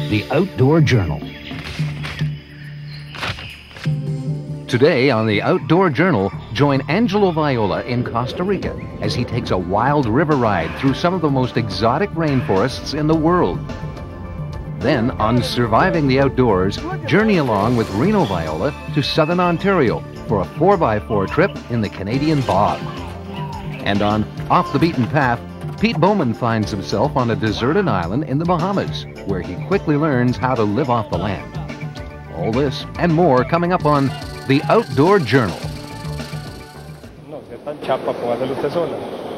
the Outdoor Journal. Today on the Outdoor Journal, join Angelo Viola in Costa Rica as he takes a wild river ride through some of the most exotic rainforests in the world. Then, on Surviving the Outdoors, journey along with Reno Viola to southern Ontario for a 4x4 trip in the Canadian bog. And on Off the Beaten Path, Pete Bowman finds himself on a deserted island in the Bahamas, where he quickly learns how to live off the land. All this and more coming up on the Outdoor Journal.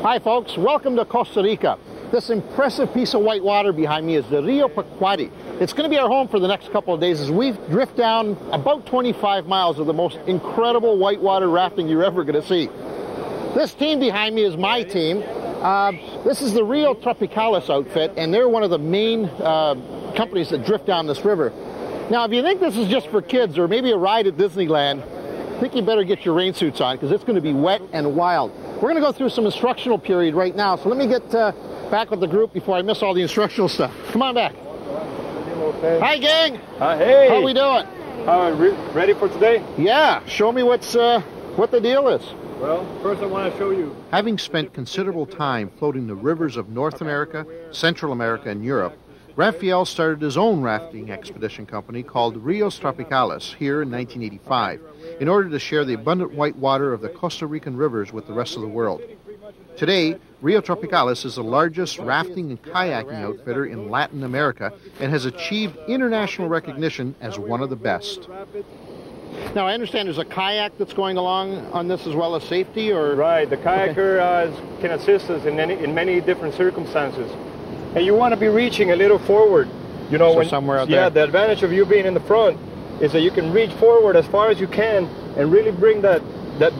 Hi folks, welcome to Costa Rica. This impressive piece of white water behind me is the Rio Pacuare. It's going to be our home for the next couple of days as we drift down about 25 miles of the most incredible whitewater rafting you're ever going to see. This team behind me is my team. This is the Rio Tropicalis outfit, and they're one of the main companies that drift down this river. Now, if you think this is just for kids or maybe a ride at Disneyland, I think you better get your rain suits on because it's going to be wet and wild. We're going to go through some instructional period right now, so let me get back with the group before I miss all the instructional stuff. Come on back. Hi, gang. Hey. How we doing? Ready for today? Yeah. Show me what the deal is. Well, first I want to show you. Having spent considerable time floating the rivers of North America, Central America, and Europe, Raphael started his own rafting expedition company called Rios Tropicalis here in 1985 in order to share the abundant white water of the Costa Rican rivers with the rest of the world. Today, Rio Tropicalis is the largest rafting and kayaking outfitter in Latin America and has achieved international recognition as one of the best. Now, I understand there's a kayak that's going along on this as well as safety, or? Right, the kayaker can assist us in many different circumstances. And you want to be reaching a little forward. You know, so somewhere out there. Yeah, the advantage of you being in the front is that you can reach forward as far as you can and really bring that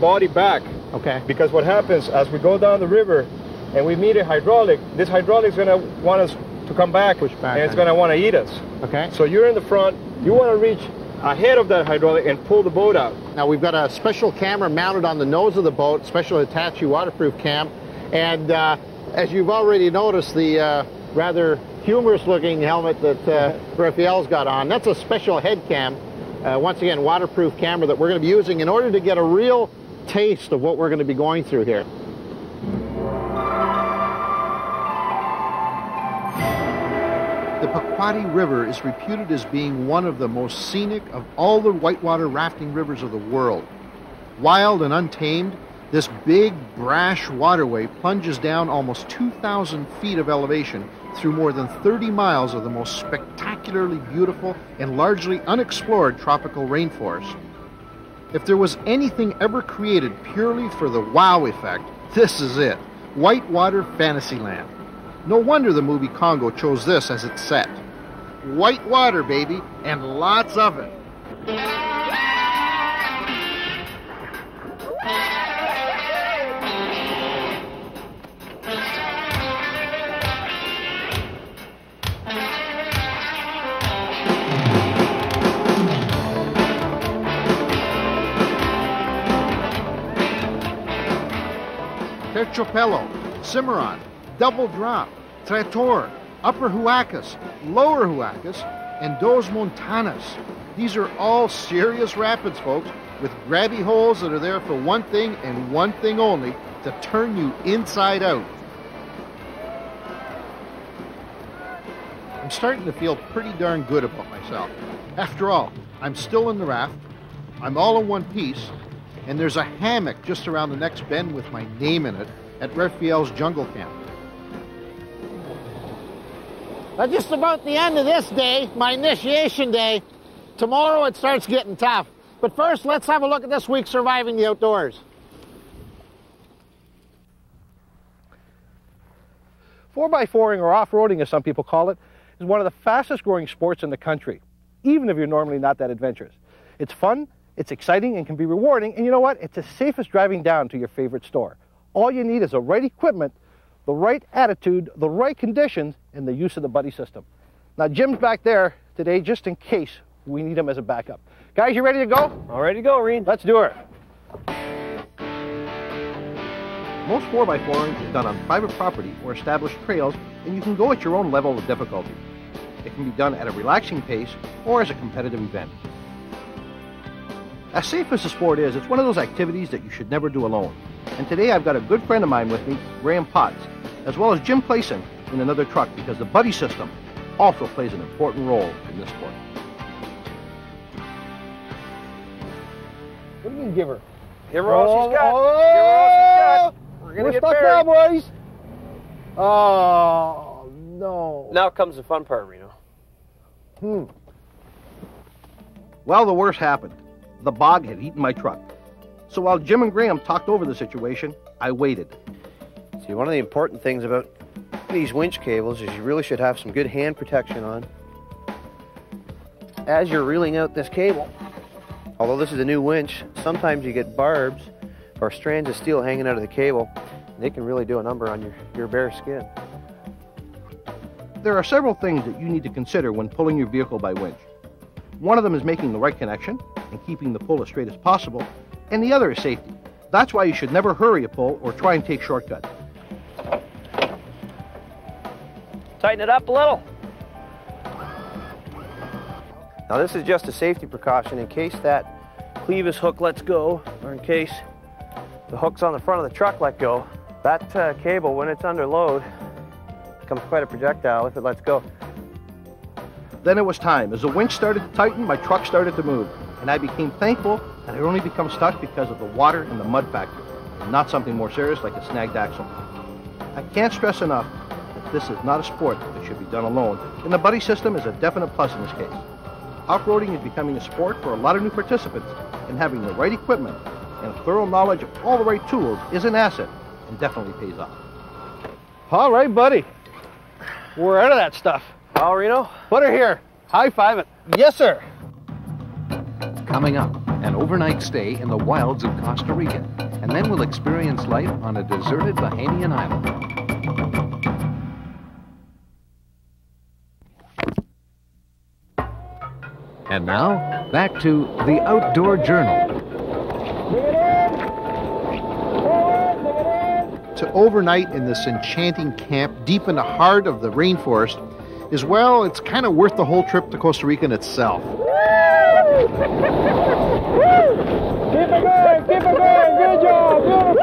body back. Okay. Because what happens as we go down the river and we meet a hydraulic, this hydraulic is going to want us to come back, push back, and it's going to want to eat us. Okay. So you're in the front, you want to reach ahead of that hydraulic and pull the boat out. Now we've got a special camera mounted on the nose of the boat, special Hitachi waterproof cam, and as you've already noticed, the rather humorous looking helmet that Raphael's got on, that's a special head cam, once again waterproof camera that we're going to be using in order to get a real taste of what we're going to be going through here. The Pacuare River is reputed as being one of the most scenic of all the whitewater rafting rivers of the world. Wild and untamed, this big, brash waterway plunges down almost 2,000 feet of elevation through more than 30 miles of the most spectacularly beautiful and largely unexplored tropical rainforest. If there was anything ever created purely for the wow effect, this is it. Whitewater Fantasyland. No wonder the movie Congo chose this as its set. White water, baby, and lots of it. Terciopelo, Cimarron, Double Drop, Trator, Upper Huacas, Lower Huacas, and Dos Montanas. These are all serious rapids, folks, with grabby holes that are there for one thing and one thing only, to turn you inside out. I'm starting to feel pretty darn good about myself. After all, I'm still in the raft, I'm all in one piece, and there's a hammock just around the next bend with my name in it at Raphael's jungle camp. That's just about the end of this day, my initiation day. Tomorrow it starts getting tough. But first, let's have a look at this week's Surviving the Outdoors. 4x4ing, or off-roading as some people call it, is one of the fastest growing sports in the country, even if you're normally not that adventurous. It's fun, it's exciting, and can be rewarding, and you know what? It's as safe as driving down to your favorite store. All you need is the right equipment, the right attitude, the right conditions, and the use of the buddy system. Now, Jim's back there today just in case we need him as a backup. Guys, you ready to go? All ready to go, Reen. Let's do it. Most 4x4ing is done on private property or established trails, and you can go at your own level of difficulty. It can be done at a relaxing pace or as a competitive event. As safe as the sport is, it's one of those activities that you should never do alone. And today I've got a good friend of mine with me, Graham Potts, as well as Jim Clayson in another truck, because the buddy system also plays an important role in this sport. What do you mean, give her? Give her all she's got. Give her all she's got. We're gonna get buried now, boys. Oh no! Now comes the fun part, Reno. Well, the worst happened. The bog had eaten my truck. So while Jim and Graham talked over the situation, I waited. See, one of the important things about these winch cables is you really should have some good hand protection on. As you're reeling out this cable, although this is a new winch, sometimes you get barbs or strands of steel hanging out of the cable. They can really do a number on your bare skin. There are several things that you need to consider when pulling your vehicle by winch. One of them is making the right connection and keeping the pull as straight as possible, and the other is safety. That's why you should never hurry a pull or try and take shortcuts. Tighten it up a little. Now this is just a safety precaution in case that clevis hook lets go, or in case the hooks on the front of the truck let go. That cable, when it's under load, becomes quite a projectile if it lets go. Then it was time. As the winch started to tighten, my truck started to move, and I became thankful that I'd only become stuck because of the water and the mud factor, and not something more serious like a snagged axle. I can't stress enough that this is not a sport that should be done alone, and the buddy system is a definite plus in this case. Off-roading is becoming a sport for a lot of new participants, and having the right equipment and a thorough knowledge of all the right tools is an asset and definitely pays off. All right, buddy. We're out of that stuff. Well, Reno, Put her here. High five it. Yes, sir. Coming up, an overnight stay in the wilds of Costa Rica, and then we'll experience life on a deserted Bahamian island. And now, back to the Outdoor Journal. To overnight in this enchanting camp deep in the heart of the rainforest is, well, it's kind of worth the whole trip to Costa Rica in itself. Keep it going, good job, beautiful.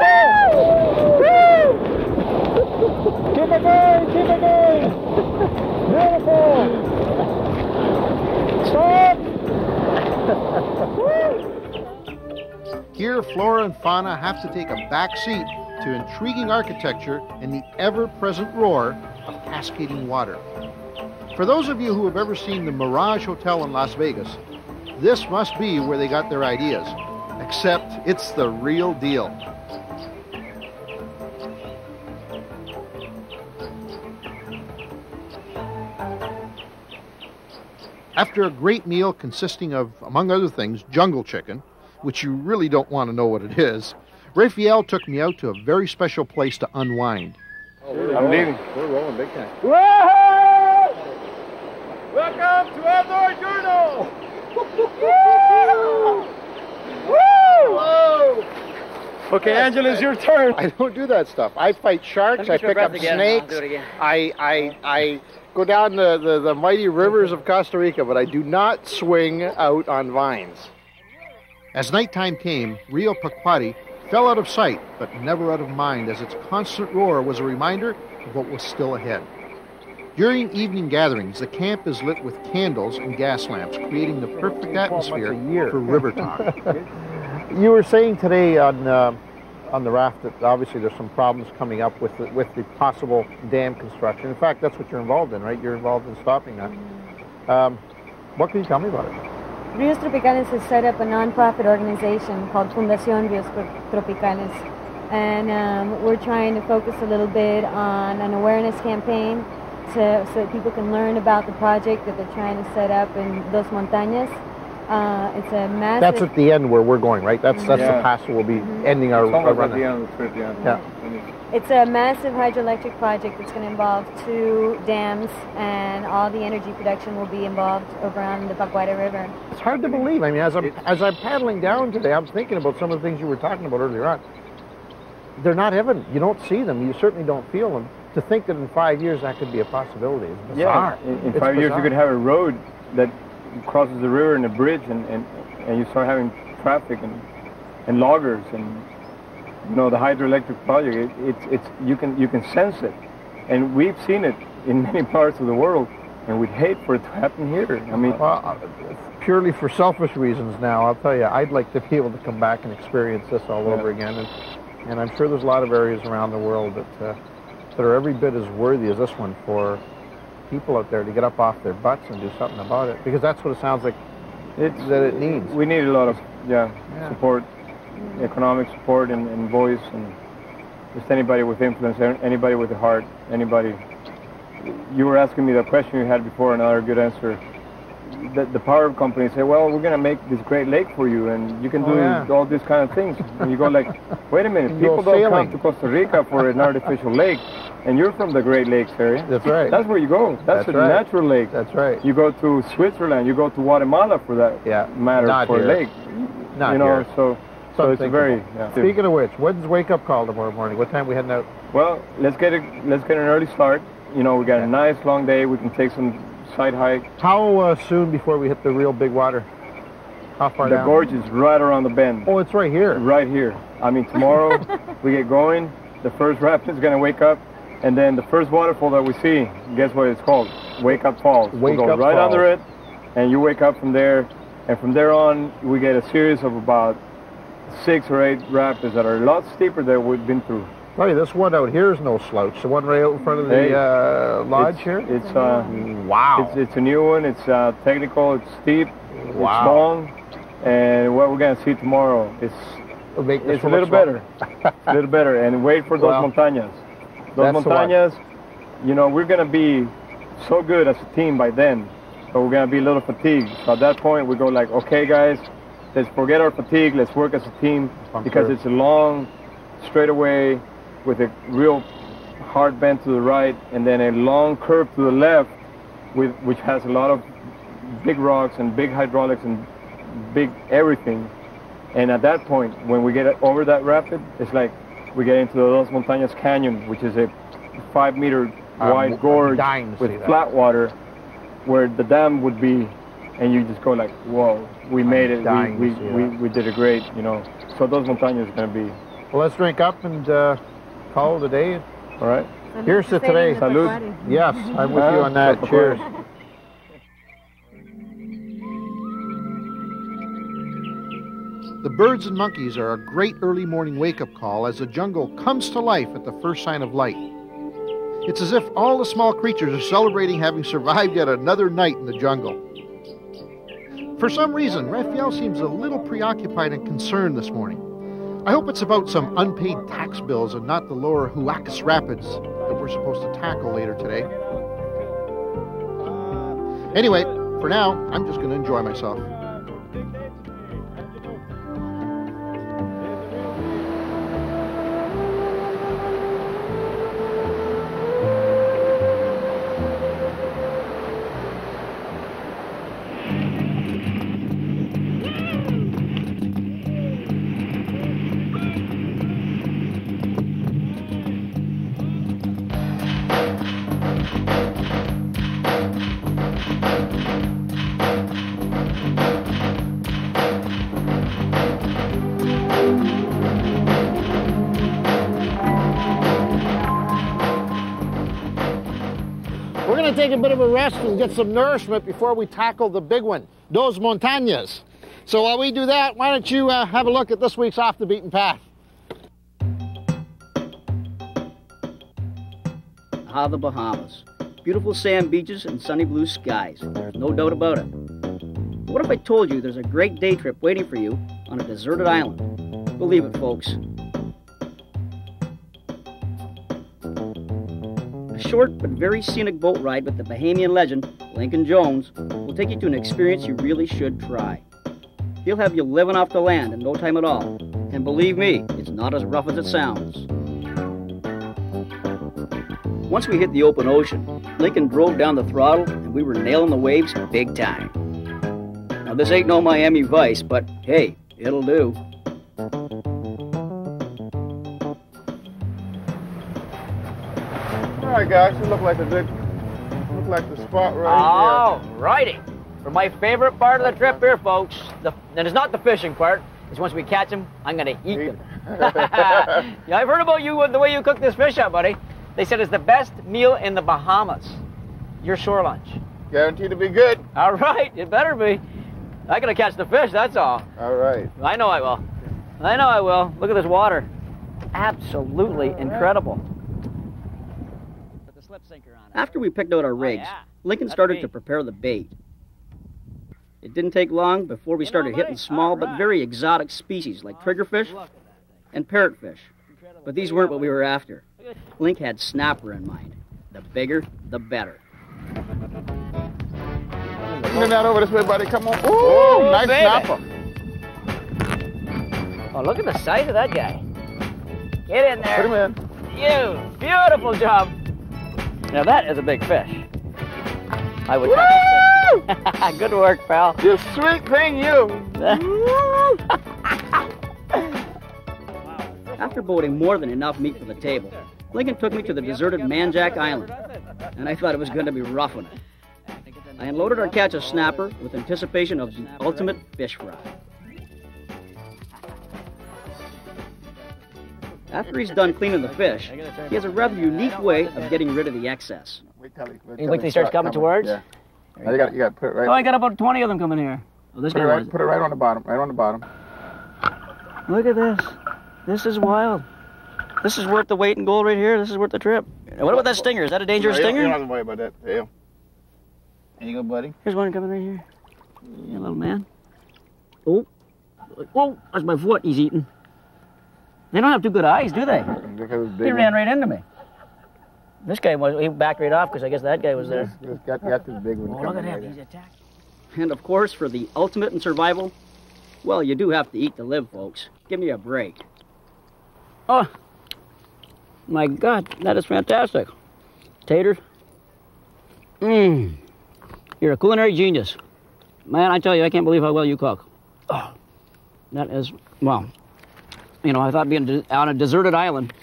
Keep it going, beautiful. Stop. Here, flora and fauna have to take a back seat to intriguing architecture and the ever-present roar of cascading water. For those of you who have ever seen the Mirage Hotel in Las Vegas, this must be where they got their ideas, except it's the real deal. After a great meal consisting of, among other things, jungle chicken, which you really don't want to know what it is, Raphael took me out to a very special place to unwind. I'm leaving. We're rolling big time. Whoa! Welcome to Outdoor Journal! Woo! Okay, Angelo, it's your turn. I don't do that stuff. I fight sharks, I pick up snakes, I go down the mighty rivers of Costa Rica, but I do not swing out on vines. As nighttime came, Rio Pacuare fell out of sight, but never out of mind, as its constant roar was a reminder of what was still ahead. During evening gatherings, the camp is lit with candles and gas lamps, creating the perfect atmosphere for river talk. You were saying today on the raft that obviously there's some problems coming up with the possible dam construction. In fact, that's what you're involved in, right? You're involved in stopping that. What can you tell me about it? Rios Tropicales has set up a non-profit organization called Fundación Rios Tropicales, and we're trying to focus a little bit on an awareness campaign so that people can learn about the project that they're trying to set up in Dos Montañas. It's a massive... That's at the end where we're going, right? That's the pass where we'll be ending our run. Yeah. It's a massive hydroelectric project that's going to involve 2 dams, and all the energy production will be involved over on the Pacuare River. It's hard to believe. I mean, as I'm paddling down today, I'm thinking about some of the things you were talking about earlier on. They're not evident. You don't see them. You certainly don't feel them. to think that in 5 years that could be a possibility is bizarre. Yeah, in 5 years you could have a road that crosses the river and a bridge, and you start having traffic and loggers and, you know, the hydroelectric project. You can sense it, and we've seen it in many parts of the world, and we'd hate for it to happen here. I mean, well, purely for selfish reasons now, I'll tell you, I'd like to be able to come back and experience this all over again, and I'm sure there's a lot of areas around the world that are every bit as worthy as this one for people out there to get up off their butts and do something about it, because that's what it sounds like that it needs. We need a lot of support, economic support and voice, and just anybody with influence, anybody with a heart, anybody. You were asking me the question you had before, another good answer. The power companies say, well, we're going to make this great lake for you, and you can do all these kind of things. And you go like, wait a minute, people don't come to Costa Rica for an artificial lake, and you're from the Great Lakes area. That's right. That's where you go. That's a natural lake. That's right. You go to Switzerland, you go to Guatemala for that matter, for a lake. Not you know, here. So it's a very... Speaking of which, when's wake-up call tomorrow morning? What time are we heading out? Well, let's get an early start. You know, we got a nice long day. We can take some side hike. How soon before we hit the real big water? How far down? The gorge is right around the bend. Oh, it's right here. Right here. I mean, tomorrow we get going. The first rapid is going to wake up, and then the first waterfall that we see, guess what it's called? Wake Up Falls. We'll go right under it, and you wake up from there, and from there on we get a series of about 6 or 8 rapids that are a lot steeper than we've been through. Hey, this one out here is no slouch. The one right out in front of the lodge here? It's wow. It's a new one. It's technical. It's steep. It's long. And what we're going to see tomorrow is it's a little better. A little better. And wait for those montañas. Those montañas, you know, we're going to be so good as a team by then, but we're going to be a little fatigued. So at that point, we go like, okay, guys, let's forget our fatigue. Let's work as a team, because it's a long straightaway with a real hard bend to the right, and then a long curve to the left, which has a lot of big rocks and big hydraulics and big everything. And at that point, when we get over that rapid, it's like we get into the Dos Montañas Canyon, which is a 5-meter wide gorge with flat water, where the dam would be, and you just go like, whoa, we made it. We did it great, you know. So Dos Montañas is going to be. Well, let's drink up and call it a day. All right. Here's to today. Salud. Yes, I'm with you on that. Cheers. The birds and monkeys are a great early morning wake-up call as the jungle comes to life at the first sign of light. It's as if all the small creatures are celebrating having survived yet another night in the jungle. For some reason, Raphael seems a little preoccupied and concerned this morning. I hope it's about some unpaid tax bills and not the lower Huacas Rapids that we're supposed to tackle later today. Anyway, for now, I'm just going to enjoy myself. Take a bit of a rest and get some nourishment before we tackle the big one, Dos Montañas. So while we do that, why don't you have a look at this week's Off the Beaten Path. The Bahamas. Beautiful sand beaches and sunny blue skies. There's no doubt about it. What if I told you there's a great day trip waiting for you on a deserted island? Believe it, folks. A short but very scenic boat ride with the Bahamian legend, Lincoln Jones, will take you to an experience you really should try. He'll have you living off the land in no time at all. And believe me, it's not as rough as it sounds. Once we hit the open ocean, Lincoln drove down the throttle and we were nailing the waves big time. Now this ain't no Miami Vice, but hey, it'll do. All right, guys, it look like the spot right All righty. For my favorite part of the trip here, folks, and it's not the fishing part, it's once we catch them, I'm going to eat them. Yeah, I've heard about you, the way you cook this fish up, buddy. They said it's the best meal in the Bahamas. Your shore lunch. here. Guaranteed to be good. All right, it better be. I got to catch the fish, that's all. All right. I know I will. I know I will. Look at this water. Absolutely incredible. Put the slip sinker on it. After we picked out our rigs, Lincoln started to prepare the bait. It didn't take long before we started hitting small but very exotic species like triggerfish and parrotfish. But these weren't what we were after. Link had snapper in mind. The bigger, the better. Bring that over this way, buddy. Come on. Ooh, nice snapper. Oh, look at the size of that guy. Get in there. Put him in. You, beautiful job. Now that is a big fish. I would have to say. Good work, pal. You sweet thing, you. After boating more than enough meat for the table, Lincoln took me to the deserted Manjack Island, and I thought it was going to be rough on it. I unloaded our catch of snapper with anticipation of the ultimate fish fry. After he's done cleaning the fish, he has a rather unique way of getting rid of the excess. Wait till he starts coming towards? Yeah. Now you got to put it right. Oh, I got about 20 of them coming here. Oh, this Put it right on the bottom. Right on the bottom. Look at this. This is wild. This is worth the weight in gold right here. This is worth the trip. What about that stinger? Is that a dangerous stinger? You don't have to worry about that. There you go, buddy. Here's one coming right here. Yeah, little man. Oh. Whoa, that's my foot he's eating. They don't have too good eyes, do they? He ran right into me. This guy he backed right off because I guess that guy was there. Got this big one. Oh, look at him. He's attacked. And of course, for the ultimate in survival, well, you do have to eat to live, folks. Give me a break. Oh, my God, that is fantastic. Taters. You're a culinary genius. Man, I tell you, I can't believe how well you cook. Oh, that is, well, you know, I thought being on a deserted island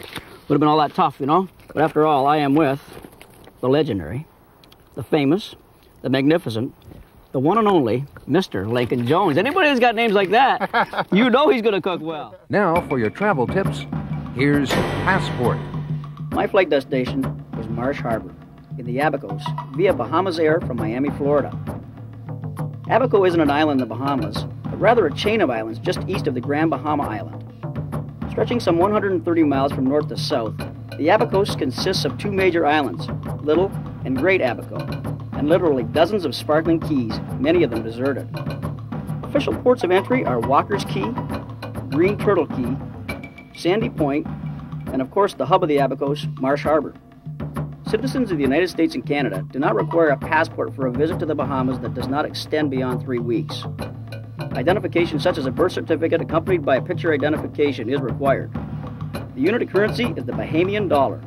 would have been all that tough, you know? But after all, I am with the legendary, the famous, the magnificent, the one and only Mr. Lincoln Jones. Anybody who's got names like that, you know he's going to cook well. Now, for your travel tips, here's Passport. My flight destination was Marsh Harbor in the Abacos via Bahamas Air from Miami, Florida. Abaco isn't an island in the Bahamas, but rather a chain of islands just east of the Grand Bahama Island. Stretching some 130 miles from north to south, the Abacos consists of two major islands, Little and Great Abaco, and literally dozens of sparkling keys, many of them deserted. Official ports of entry are Walker's Key, Green Turtle Key, Sandy Point, and of course the hub of the Abacos, Marsh Harbor. Citizens of the United States and Canada do not require a passport for a visit to the Bahamas that does not extend beyond 3 weeks. Identification such as a birth certificate accompanied by a picture identification is required. The unit of currency is the Bahamian dollar.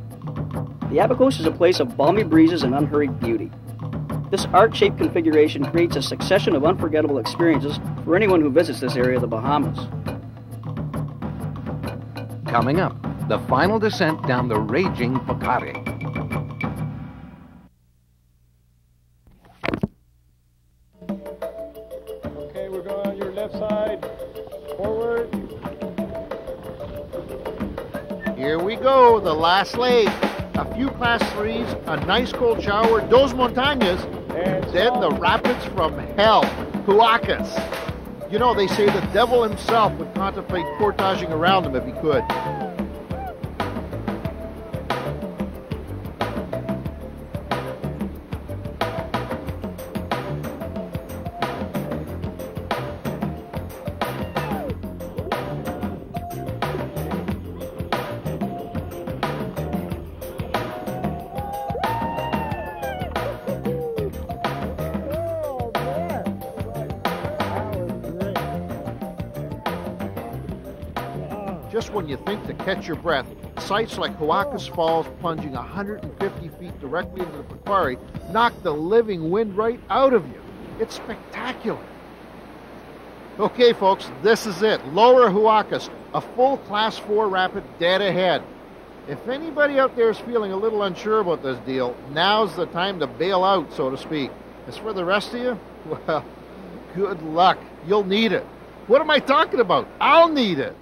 The Abacos is a place of balmy breezes and unhurried beauty. This arc-shaped configuration creates a succession of unforgettable experiences for anyone who visits this area of the Bahamas. Coming up, the final descent down the raging Pacuare. Okay, we're going on your left side. Forward. Here we go, the last leg. A few class 3s, a nice cold shower, dos montañas, and then the rapids from hell, Huacas. You know, they say the devil himself would contemplate portaging around them if he could. Just when you think to catch your breath, sites like Huacas Falls plunging 150 feet directly into the Pacuare knock the living wind right out of you. It's spectacular. Okay, folks, this is it. Lower Huacas, a full class 4 rapid dead ahead. If anybody out there is feeling a little unsure about this deal, now's the time to bail out, so to speak. As for the rest of you, well, good luck. You'll need it. What am I talking about? I'll need it.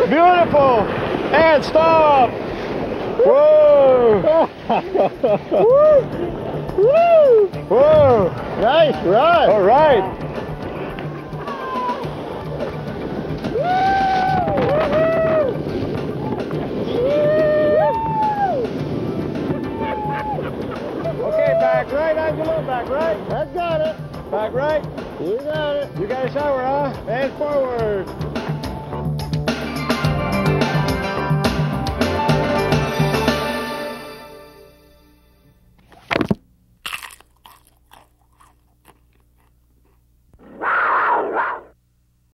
Beautiful! And stop! Whoa! Woo! Woo! Whoa! Nice run! All right! Okay, back right, Angelo, back right. I got it. Back right. You got it. You got a shower, huh? And forward.